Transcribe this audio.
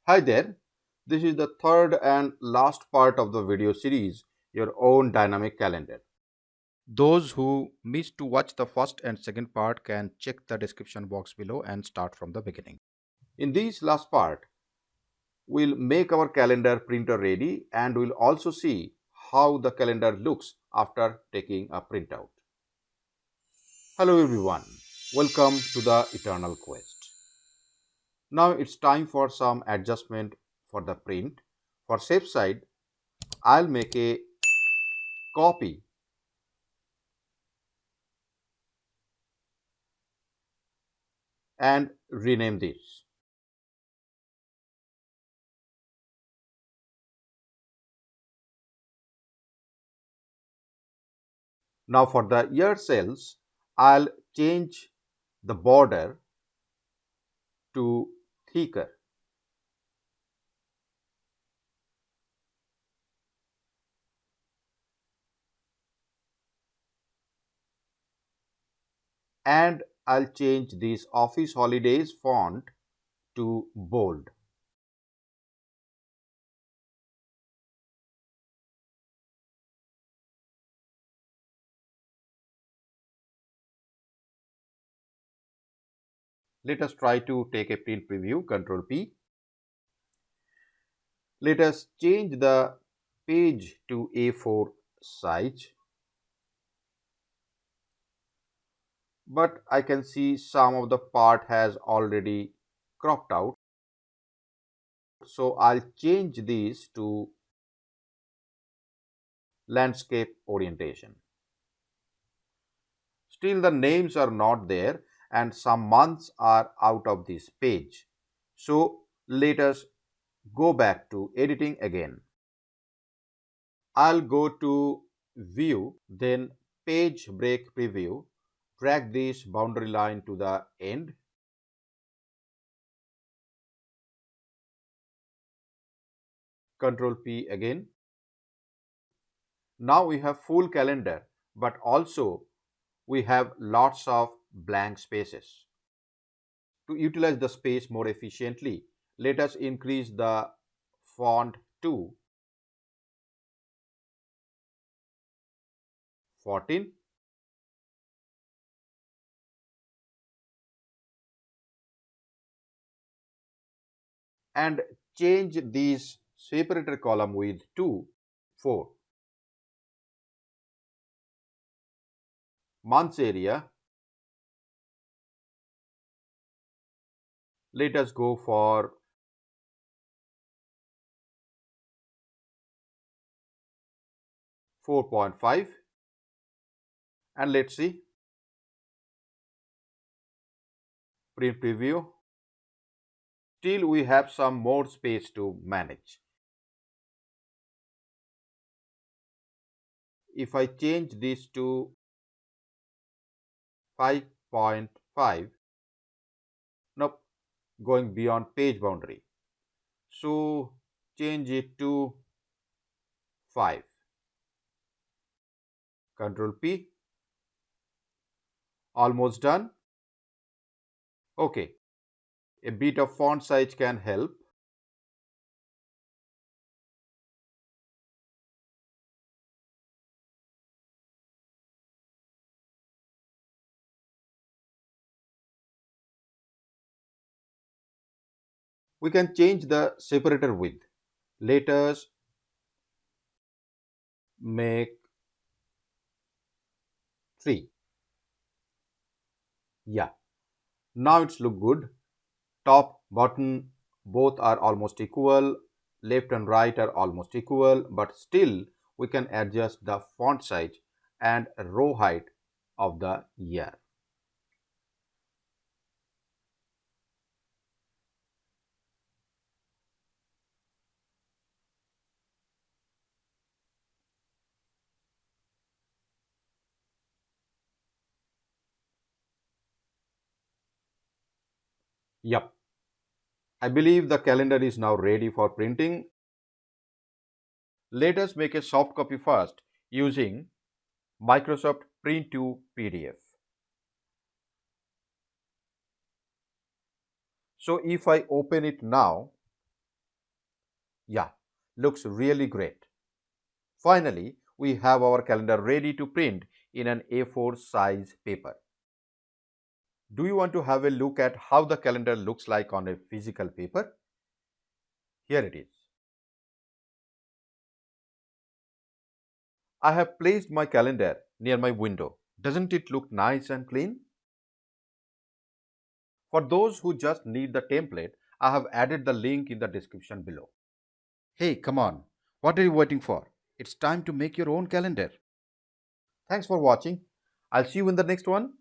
Hi there, this is the third and last part of the video series, Your Own Dynamic Calendar. Those who missed to watch the first and second part can check the description box below and start from the beginning. In this last part, we'll make our calendar printer ready and we'll also see how the calendar looks after taking a printout. Hello everyone, welcome to the Eternal Quest. Now it's time for some adjustment for the print. For safe side, I'll make a copy and rename this. Now for the year cells, I'll change the border to thicker and I'll change this Office Holidays font to bold. Let us try to take a print preview, Control P. Let us change the page to A4 size. But I can see some of the part has already cropped out. So I'll change these to landscape orientation. Still the names are not there and some months are out of this page. So let us go back to editing again. I'll go to view, then page break preview, drag this boundary line to the end. Control P again. Now we have full calendar, but also we have lots of blank spaces. To utilize the space more efficiently, let us increase the font to 14 and change this separator column with 2, 4. Months area, let us go for 4.5 and let's see print preview. Still we have some more space to manage. If I change this to 5.5, nope, going beyond page boundary. So change it to 5. Control P. Almost done. Okay, a bit of font size can help. We can change the separator width. Let us make 3. Yeah, now it's look good. Top, bottom, both are almost equal. Left and right are almost equal, but still we can adjust the font size and row height of the year. Yup. I believe the calendar is now ready for printing. Let us make a soft copy first using Microsoft Print to PDF. So if I open it now, Yeah, looks really great. Finally, we have our calendar ready to print in an A4 size paper. Do you want to have a look at how the calendar looks like on a physical paper? Here it is. I have placed my calendar near my window. Doesn't it look nice and clean? For those who just need the template, I have added the link in the description below. Hey, come on. What are you waiting for? It's time to make your own calendar. Thanks for watching. I'll see you in the next one.